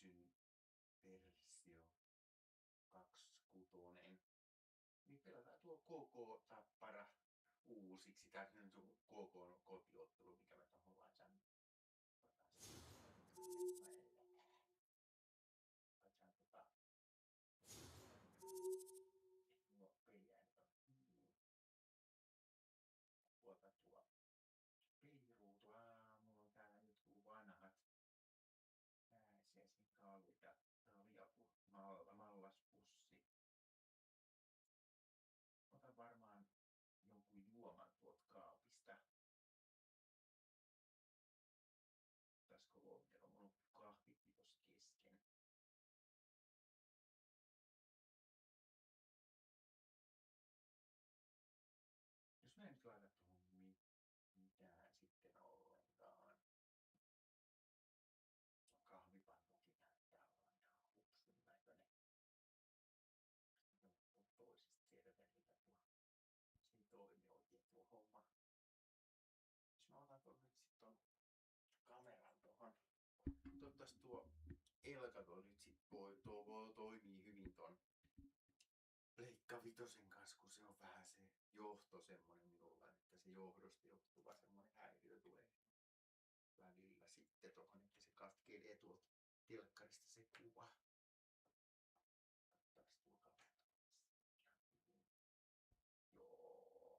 syksyn versio 26. Niin pelataan tuo KooKoo Tappara uusiksi. Tää on tuo KooKoon kotiottelu, mikä me tohon laitan. Nuo peliä nyt on. Tuo peliruutu. Mulla on täällä nyt vanhat pääsiäisen kallit ja tää oli joku mallaspussi. Otan varmaan jonkun juoman tuolta kaapista. Otaisiko lonkero? Mulla on kahvikki tossa kesken. Jos mä en nyt laita tuohon mitään sitten ollenkaan. Kahvipannukin näyttää olevan ihan hupsun näköinen. Toisista serveriltä tuo. Se ei toimi oikein tuo homma. Jos mä otan tuon nyt sit ton kameran tuohon. Toivottavasti tuo Elgato nyt sit toimii hyvin ton Pleikka Vitosen kanssa, kun se on vähän se johto semmonen minulla, että se johdosta johtuva semmonen häiriö tulee välillä sitten tohon, että se katkeilee tuolta telkkarista se kuva. Ottaaks tuo kamera? Joo.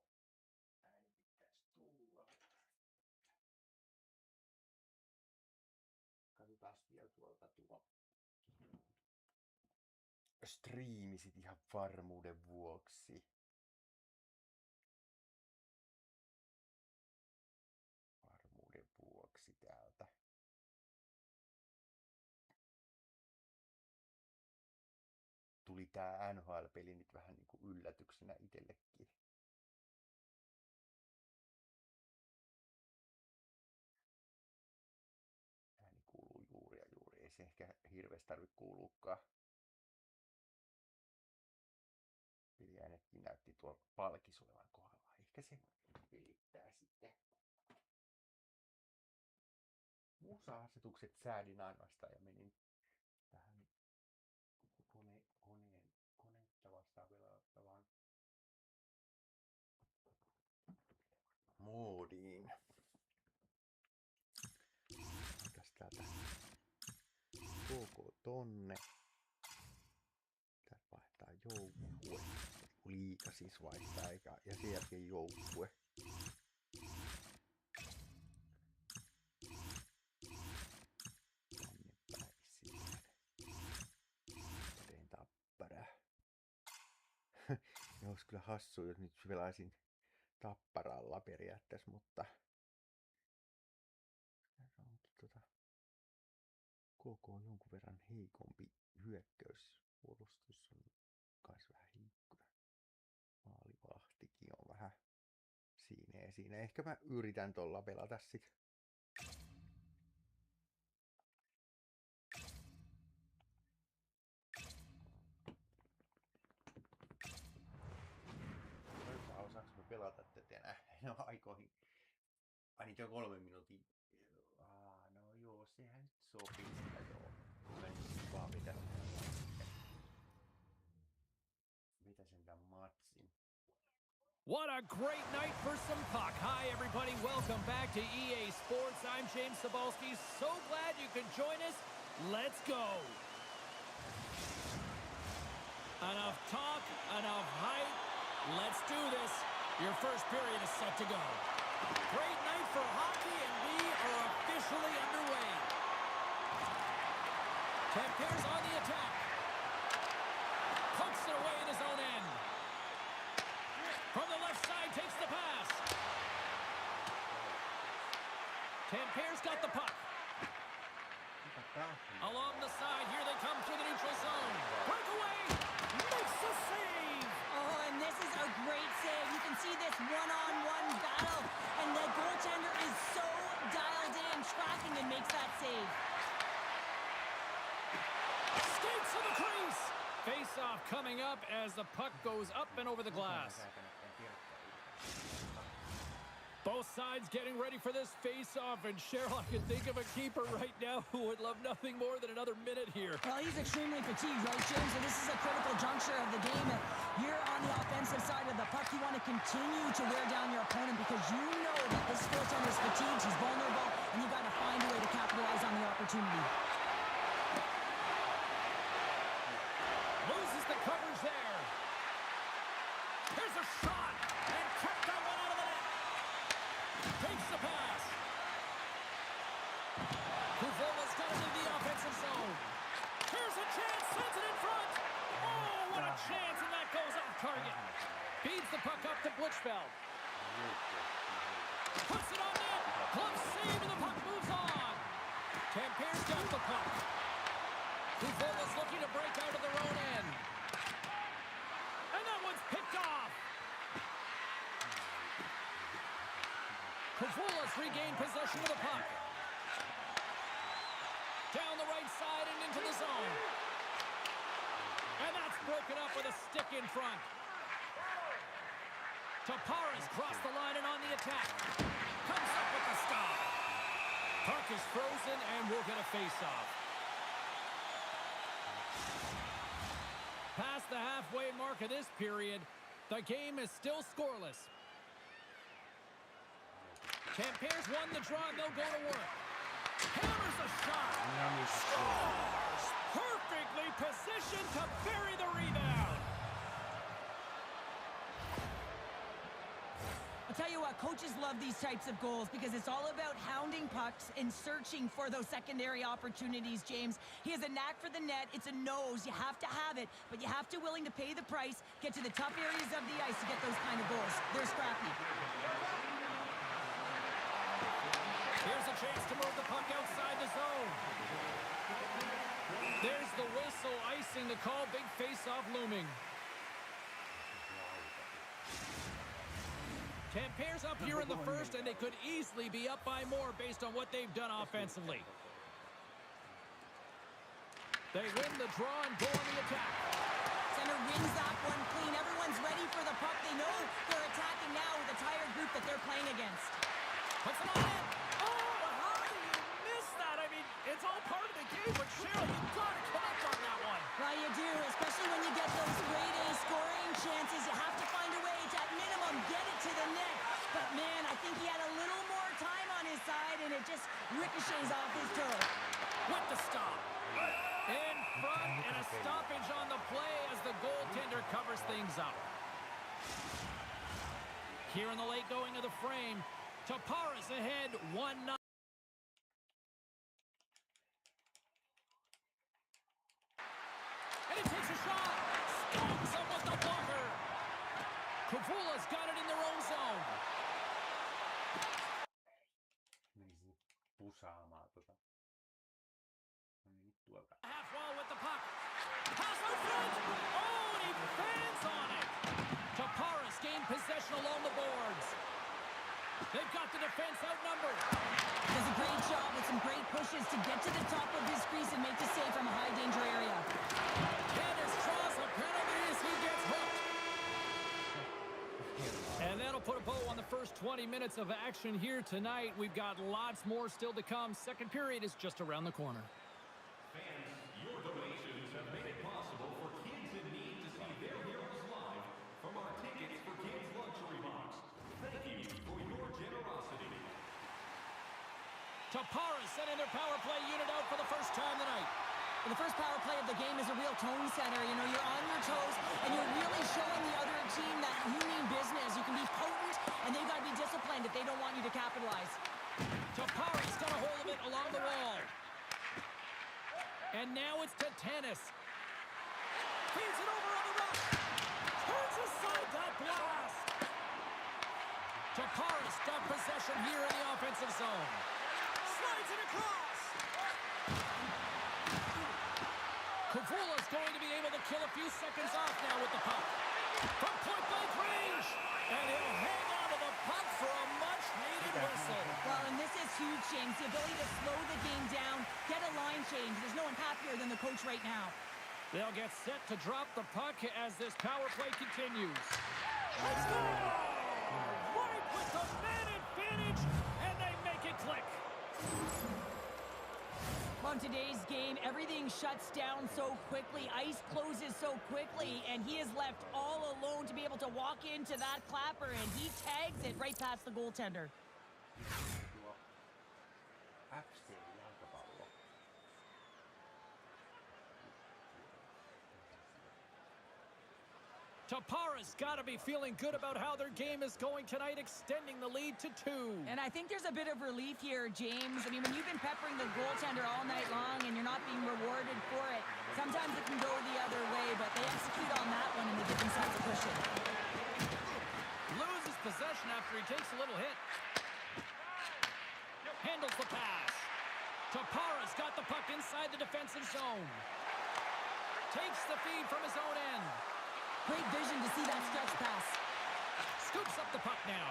Ääni pitäis tulla. Katsotaas vielä tuolta tuo striimi sit ihan varmuuden vuoksi. Täältä. Tuli tää NHL-peli nyt vähän niinku yllätyksenä itsellekin. Ääni kuuluu juuri ja juuri. Ei se ehkä hirveästi tarvitse kuuluukaan. Peliäänetkin näytti tuolla palkis olevan kohdalla. Ehkä se pelittää sitten. Musa-asetukset säädin ainoastaan ja menin tähän konetta vastaan pelattavaan moodiin. Mitäs täältä? KooKoo tonne. Täältä vaihtaa joukkue. Liiga siis vaihtaa ja sen jälkeen joukkue. Tänne päin siihen. Tein Tappara. Ja olisi kyllä hassua, jos nyt pelaisin Tapparalla periaatteessa, mutta KooKoo on jonkun verran heikompi hyökkäyspuolustus on kans vähän heikkona. Maalivahtikin on vähän siinä. Ehkä mä yritän tolla pelata sit. Osaanko mä pelata tätä enää? No aikoihin. Niitä on 3 minuutin. No joo, sehän nyt sopii sitä joo. Mä nyt vaan vetäsen tän matsin. What a great night for some puck. Hi, everybody. Welcome back to EA Sports. I'm James Cebulski. So glad you could join us. Let's go. Enough talk, enough hype. Let's do this. Your first period is set to go. Great night for hockey, and we are officially underway. Tappara's on the attack. Pokes it away in his own end. From the left side, takes the pass. Tappara's got the puck. Along the side, here they come through the neutral zone. Breakaway, makes the save. Oh, and this is a great save. You can see this one-on-one battle, and the goaltender is so dialed in, tracking, and makes that save. Skates to the crease. Face-off coming up as the puck goes up and over the glass. Both Both sides getting ready for this face-off, and Cheryl, I can think of a keeper right now who would love nothing more than another minute here. Well, he's extremely fatigued, right, James? And this is a critical juncture of the game. You're on the offensive side of the puck. You want to continue to wear down your opponent because you know that this goaltender is fatigued, he's vulnerable, and you got to find a way to capitalize on the opportunity. Loses the coverage there. Here's a shot, and kept that one out of the net. Takes the pass. Kuvola's got it in the offensive zone. Here's a chance, sends it in front. Oh, what a chance, and that goes off target. Feeds the puck up to Blichfeld. Puts it on net. Glove save, and the puck moves on. Tampere's got the puck. Kuvola's looking to break out of their own end. And that one's picked off. Kuvola's regained possession of the puck. Down the right side and into the zone. And that's broken up with a stick in front. Tappara's crossed the line and on the attack. Comes up with the stop. Puck is frozen and we'll get a face-off. Past the halfway mark of this period, the game is still scoreless. Tampere's won the draw and they'll go to work. Hammers a shot. Scores! Perfectly positioned to bury the rebound. I'll tell you what, coaches love these types of goals because it's all about hounding pucks and searching for those secondary opportunities, James. He has a knack for the net. It's a nose. You have to have it, but you have to willing to pay the price, get to the tough areas of the ice to get those kind of goals. They're scrappy. Here's a chance to move the puck outside the zone. There's the whistle, icing the call. Big face-off looming. Tampere's up here in the first, and they could easily be up by more based on what they've done offensively. They win the draw and go on the attack. Center wins that one clean. Everyone's ready for the puck. They know they're attacking now with a tired group that they're playing against. Puts it on in. Oh, how do you miss that? I mean, it's all part of the game, but Cheryl, you've got to connect on that one. Well, you do, especially when you get those grade A scoring chances. You have to find a way to, at minimum, get it to the net. But, man, I think he had a little more time on his side, and it just ricochets off his toe. With the stop. In front, and a stoppage on the play as the goaltender covers things up. Here in the late going of the frame, Tappara's ahead 1-0. And he takes a shot. Stabs him with the blocker. Kuvola's got it in their own zone. Half wall with the puck. Pass out front. Oh, and he fans on it. Tappara's gained possession along the boards. They've got the defense outnumbered. Does a great job with some great pushes to get to the top of his crease and make the save from a high danger area. Dennis draws a penalty as he gets hooked. And that'll put a bow on the first 20 minutes of action here tonight. We've got lots more still to come. Second period is just around the corner. Fans, your donations have made it possible for kids in need to see their heroes live from our Tickets for Kids luxury box. Thank you for your generosity. Tappara sending their power play unit out for the first time tonight. And the first power play of the game is a real tone setter. You know, you're on your toes, and you're really showing the other team that you mean business. You can be potent, and they've got to be disciplined if they don't want you to capitalize. Tappara's got a hold of it along the wall. And now it's to Tennis. Feeds it over on the rush. Turns aside that blast. Tappara's got possession here in the offensive zone. Slides it across. Kuvola's going to be able to kill a few seconds off now with the puck. From point-blank range. And he'll hang on to the puck for a much-needed whistle. Well, and this is huge, James. The ability to slow the game down, get a line change. There's no one happier than the coach right now. They'll get set to drop the puck as this power play continues. Let's go! Right with the man advantage. Well, in today's game, everything shuts down so quickly. Ice closes so quickly, and he is left all alone to be able to walk into that clapper, and he tags it right past the goaltender. Tuo FC-jalkapallo. Tappara's got to be feeling good about how their game is going tonight, extending the lead to 2. And I think there's a bit of relief here, James. I mean, when you've been peppering the goaltender all night long and you're not being rewarded for it, sometimes it can go the other way, but they execute on that one and the different sides of pushing. Loses possession after he takes a little hit. Handles the pass. Tappara's got the puck inside the defensive zone. Takes the feed from his own end. Great vision to see that stretch pass. Scoops up the puck now.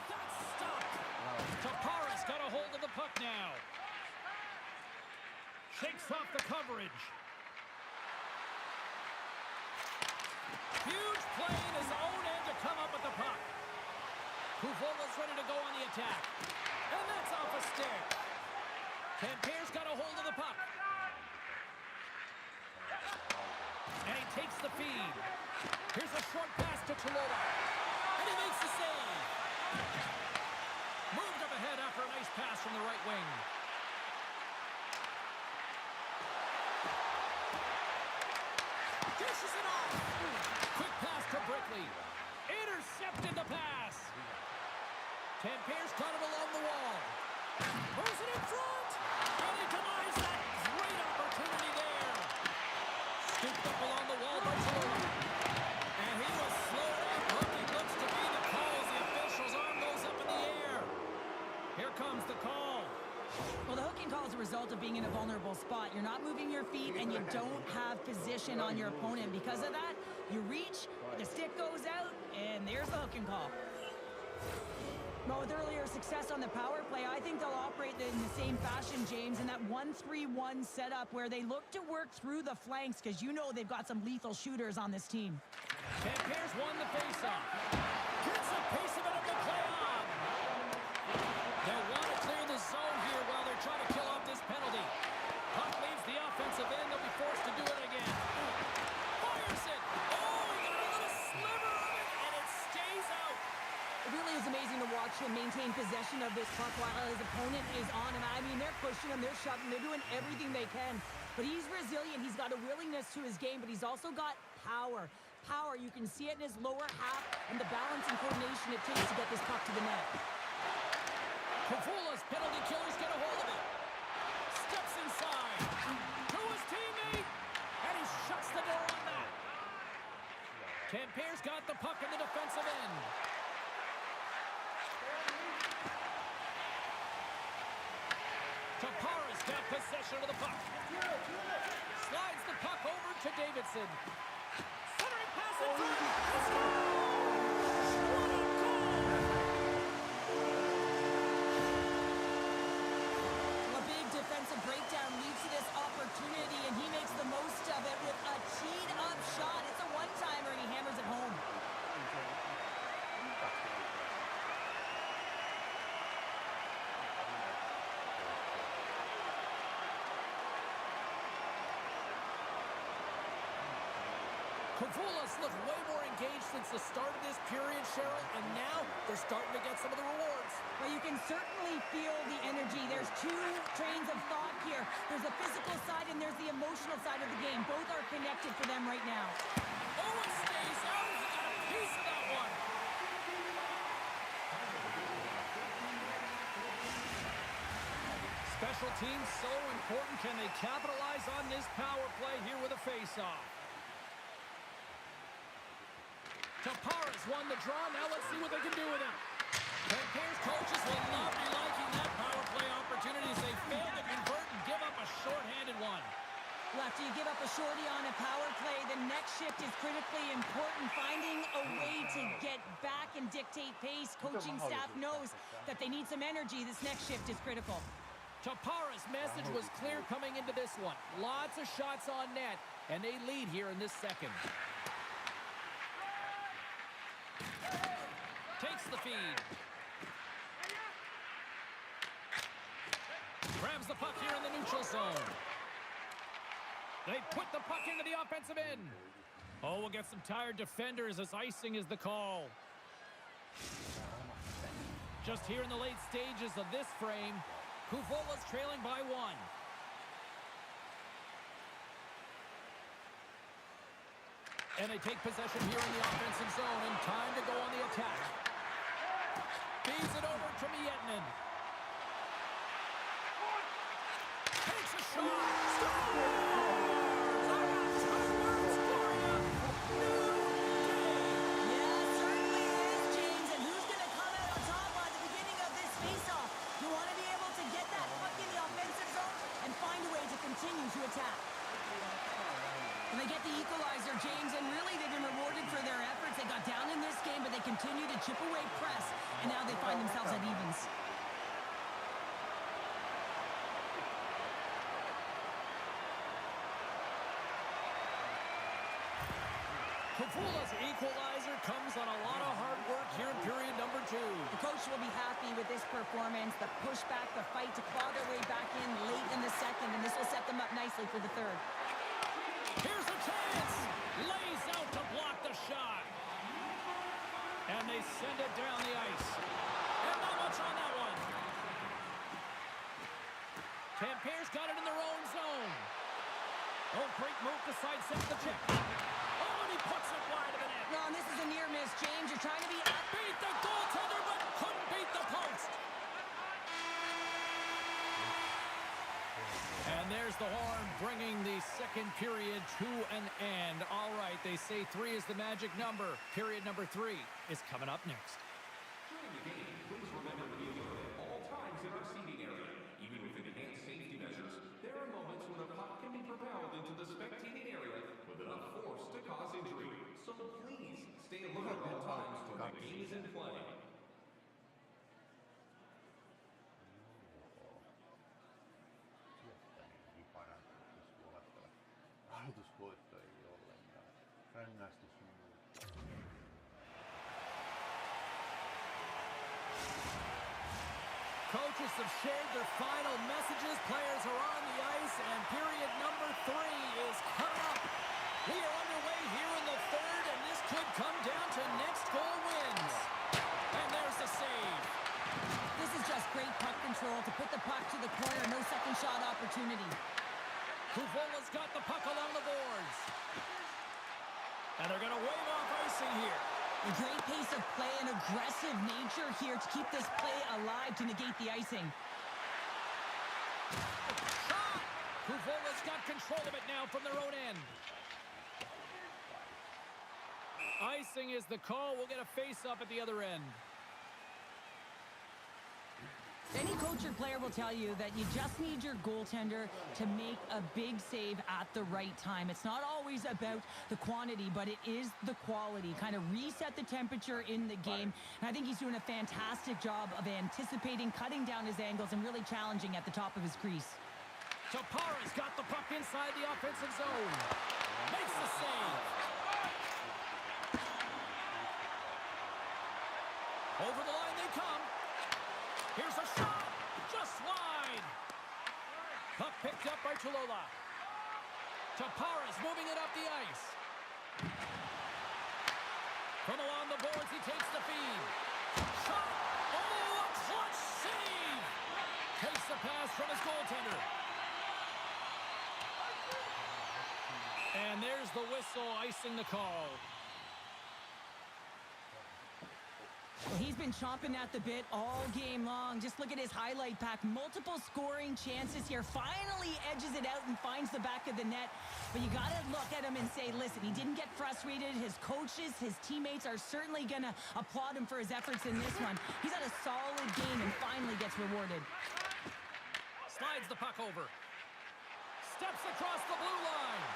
That's stopped. Tappara's got a hold of the puck now. Shakes off the coverage. Huge play in his own end to come up with the puck. KooKoo's ready to go on the attack. And that's off a stick. Tappara's got a hold of the puck. And he takes the feed. Here's a short pass to Tappara. And he makes the save. Moved up ahead after a nice pass from the right wing. Dishes it off. Quick pass to Brickley. Intercepted the pass. Tappara's caught him along the wall. Moves it in front. And he denies that great opportunity there. Scooped up along the wall by Tappara. And he was slowed up. Hooking looks to be the call as the official's arm goes up in the air. Here comes the call. Well, the hooking call is a result of being in a vulnerable spot. You're not moving your feet, and you don't have position on your opponent. Because of that, you reach, the stick goes out, and there's the hooking call. Well, with earlier success on the power play, I think they'll operate in the same fashion, James, in that 1-3-1 setup where they look to work through the flanks because you know they've got some lethal shooters on this team. Tappara's won the faceoff. Gets a piece of it up the play on. They'll want to clear the zone here while they're trying to kill off this penalty. Puck leaves the offensive end. They'll be forced to do it again. Fires it. Oh, he got a little sliver of it, and it stays out. It really is amazing to watch him maintain possession of this puck while his opponent is on him. I mean, they're pushing him, they're shoving, they're doing everything they can. But he's resilient. He's got a willingness to his game, but he's also got power. Power, you can see it in his lower half and the balance and coordination it takes to get this puck to the net. KooKoo's penalty killers get a hold of it. Steps inside to his teammate, and he shuts the door on that. Tappara's got the puck in the defensive end. Tappara's got possession of the puck. Slides the puck over to Davidson. Centering pass in front. He scores! What a goal! A big defensive breakdown leads to this opportunity, and he makes the most of it with a teed-up shot. It's a one-timer, and he hammers it home. KooKoo's looked way more engaged since the start of this period, Cheryl, and now they're starting to get some of the rewards. Well, you can certainly feel the energy. There's two trains of thought here. There's the physical side and there's the emotional side of the game. Both are connected for them right now. Oh, it stays out. He got a piece of that one. Special teams so important. Can they capitalize on this power play here with a face-off? Tappara's won the draw. Now let's see what they can do with it. Tappara's coaches will not be liking that power play opportunity as they fail to convert and give up a short-handed one. Well, after you give up a shorty on a power play, the next shift is critically important. Finding a way to get back and dictate pace. Coaching staff knows that they need some energy. This next shift is critical. Tappara's message was clear coming into this one. Lots of shots on net, and they lead here in this second. Takes the feed. Grabs the puck here in the neutral zone. They put the puck into the offensive end. Oh, we'll get some tired defenders as icing is the call. Just here in the late stages of this frame, KooKoo's trailing by 1. And they take possession here in the offensive zone, and time to go on the attack. Feeds it over to Miettinen. Takes a shot. Continue to attack. And they get the equalizer, James, and really they've been rewarded for their efforts. They got down in this game, but they continue to chip away press, and now they find themselves at evens. KooKoo's equalizer comes on a lot of hard work here in period number 2. The coach will be happy with this performance, the pushback, the fight to claw their way back in late in the second, and this will set them up nicely for the third. Here's a chance! Lays out to block the shot. And they send it down the ice. And not much on that one. Tampere's got it in their own zone. Oh, great move to sidestep the check. He puts it wide of the net. No, and this is a near miss, James. You're trying to be beat the goaltender, but couldn't beat the post. And there's the horn, bringing the second period to an end. All right, they say 3 is the magic number. Period number 3 is coming up next. During the game, please remember to be alert at all times in our seating area. Even with enhanced safety measures, there are moments when a puck can be propelled into the spectating area with enough force to cause injury. So please stay alert at all times when the game is in play. Aloitusvoitto ei ollenkaan. Rangaistus minua. Coaches have shared their final messages. Players are on the ice, and period number 3 is coming up. We are underway here in the third, and this could come down to next goal wins. And there's the save. This is just great puck control to put the puck to the corner. No second shot opportunity. KooKoo's got the puck along the boards. And they're going to wave off icing here. A great pace of play and aggressive nature here to keep this play alive to negate the icing. Shot! KooKoo's got control of it now from their own end. Icing is the call. We'll get a face-up at the other end. Any coach or player will tell you that you just need your goaltender to make a big save at the right time. It's not always about the quantity, but it is the quality. Kind of reset the temperature in the game. And I think he's doing a fantastic job of anticipating, cutting down his angles, and really challenging at the top of his crease. Tappara's got the puck inside the offensive zone. Makes the save. Over the line they come. Here's a shot. Just wide. Puck picked up by Tulola. Tappara's moving it up the ice. From along the boards, he takes the feed. Shot. Oh, a clutch save. Takes the pass from his goaltender. And there's the whistle, icing the call. Well, he's been chomping at the bit all game long. Just look at his highlight pack. Multiple scoring chances here. Finally edges it out and finds the back of the net. But you got to look at him and say, listen, he didn't get frustrated. His coaches, his teammates are certainly going to applaud him for his efforts in this one. He's had a solid game and finally gets rewarded. Slides the puck over. Steps across the blue line.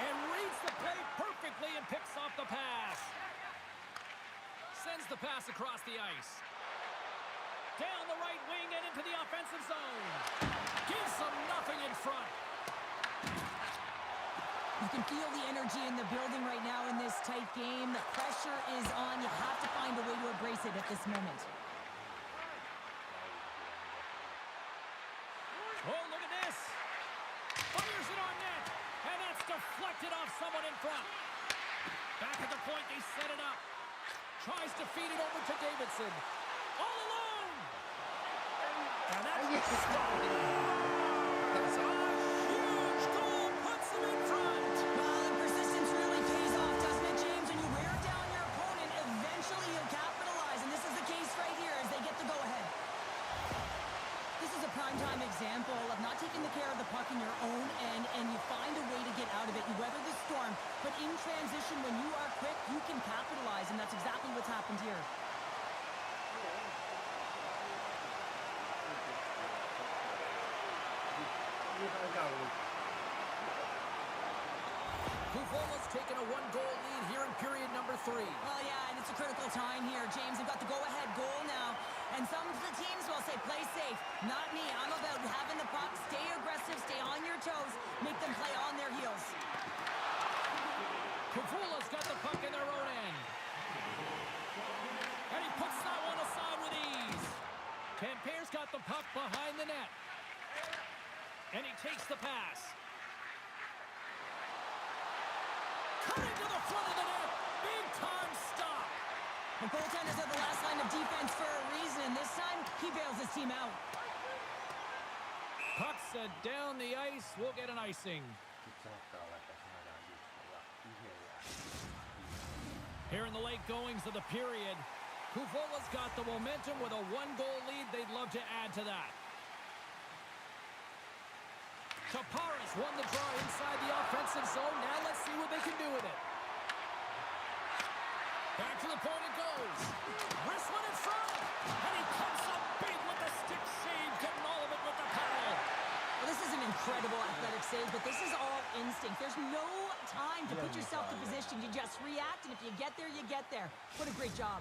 And reads the play perfectly and picks off the pass. Sends the pass across the ice. Down the right wing and into the offensive zone. Gives them nothing in front. You can feel the energy in the building right now in this tight game. The pressure is on. You have it at this moment. Oh, look at this. Fires it on net. And that's deflected off someone in front. Back at the point, they set it up. Tries to feed it over to Davidson. All alone. And that's stopped. That's a huge goal. Puts them in front. Well, the persistence really pays off, doesn't it, James? When you wear down your opponent, eventually you'll capitalize. And this is the case right here as they get the go-ahead. This is a primetime example of not taking the care of the puck in your own end, and you find a way to get out of it. You weather the storm, but in transition, when you are quick, you can capitalize, and that's exactly what's happened here. KooKoo's taken a one-goal lead here in period number 3. Well, yeah, and it's a critical time here. James, they've got the go-ahead goal now. And some of the teams will say, play safe. Not me. I'm about having the puck, stay aggressive, stay on your toes, make them play on their heels. KooKoo's got the puck in their own end. And he puts that one aside with ease. Campere's got the puck behind the net. And he takes the pass. Cutting to the front of the net. Big time stop. The goaltenders are the last line of defense for a reason. This time, he bails his team out. Puck set down the ice. We'll get an icing. Here in the late goings of the period, KooKoo's got the momentum with a one-goal lead. They'd love to add to that. Tappara's won the draw inside the offensive zone. Now let's see what they can do with it. Back to the point it goes. Wrist one in front. And he comes up big with the stick save, getting all of it with the paddle. Well, this is an incredible athletic save, but this is all instinct. There's no time to put yourself to position. You just react, and if you get there, you get there. What a great job.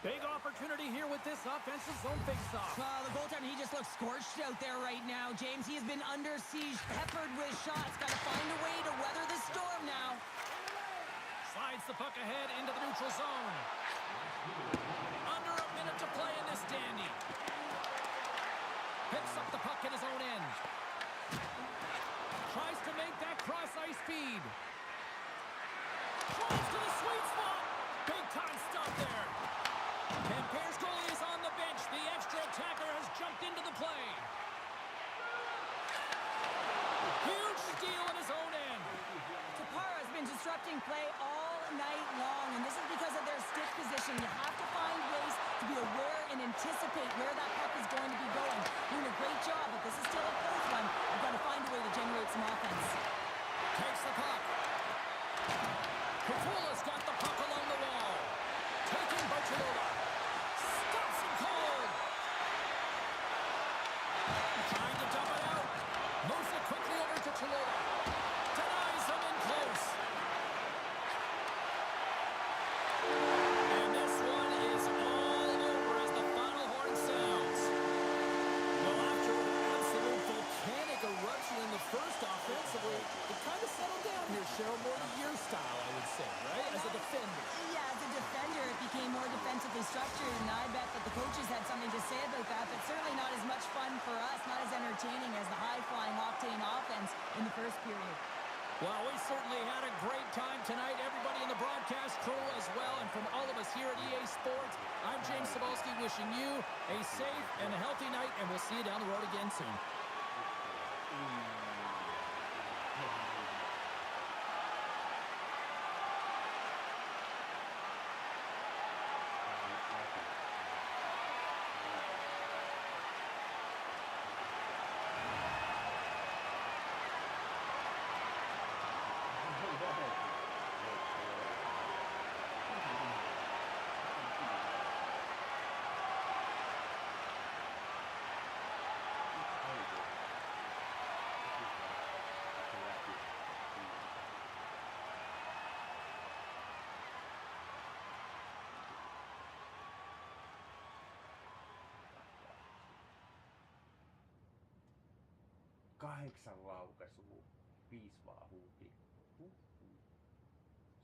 Big opportunity here with this offensive zone face-off. Well, the goaltender, he just looks scorched out there right now. James, he has been under siege, peppered with shots. Got to find a way to weather the storm now. Slides the puck ahead into the neutral zone. Under a minute to play in this dandy. Picks up the puck in his own end. Tries to make that cross-ice feed. Tries to the sweet spot. Big time stop there. Campere's goalie is on the bench. The extra attacker has jumped into the play. Huge steal in his own end. Tappara has been disrupting play all night long, and this is because of their stick position. You have to find ways to be aware and anticipate where that puck is going to be going. Doing a great job, but this is still a close one. You've got to find a way to generate some offense. Takes the puck. KooKoo's got the puck along the wall. Taken by Cholula. Stops him cold. Trying to dump it out. Moves it quickly over to Cholula. Denies him in close. And this one is all over as the final horn sounds. Well, after an absolute volcanic eruption in the first offensively, it kind of settled down here, Cheryl, more to your style, I would say, right? As a defender. Yeah, as a defender, it became more defensively structured, and I bet that the coaches had something to say about that, but certainly not as much fun for us, not as entertaining as the high-flying octane offense in the first period. Well, we certainly had a great time tonight. Everybody in the broadcast crew as well. And from all of us here at EA Sports, I'm James Cebulski wishing you a safe and a healthy night, and we'll see you down the road again soon. Kahdeksan laukaisua, 5 vaan huuti.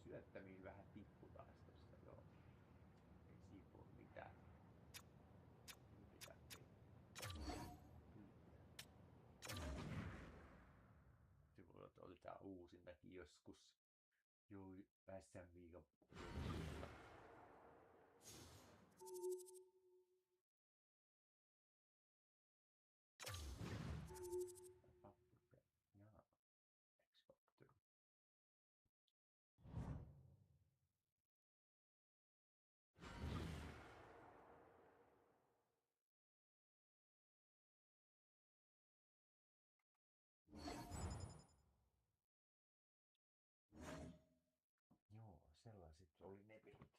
Syöttämiin vähän tippu taas tosta, joo. Ei siinä voi mitään. uusinnakin joskus. Joo, SM-liigan. Joo, sellaiset oli ne pelit.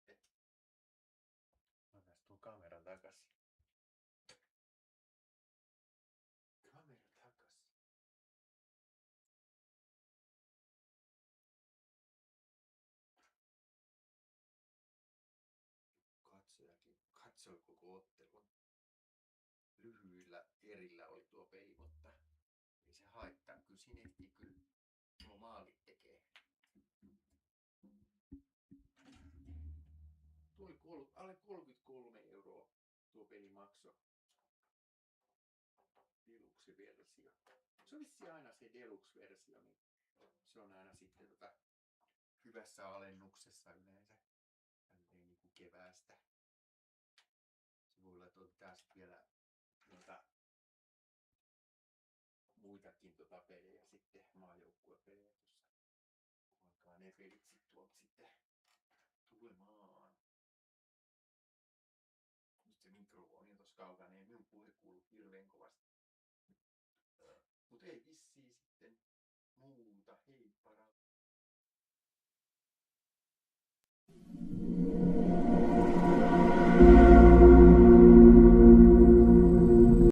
Sitten. Annas tuon kameran takas. Kamera takas. Katsojakin katsoi koko ottelun. Lyhyillä erillä oli tuo peli, mutta ei se haittaa. Kyllä siinä ehtii kyllä tuo maalit tekee. Tuo oli alle 33 € tuo peli maksoi. Deluxe-versio. Se on vissiin aina se Deluxe-versio, niin se on aina sitten hyvässä alennuksessa yleensä. Tälleen niinku keväästä. Se voi olla, että pitää sitten vielä muitakin pelejä sitten, maajoukkuepelejä tuossa. Alkaa ne pelit tuolta sitten tulemaan. Nyt se mikrofoni on tossa kaukana, niin minun puhe kuuluu hirveän kovasti. Mut ei vissiin sitten muuta. Hei para.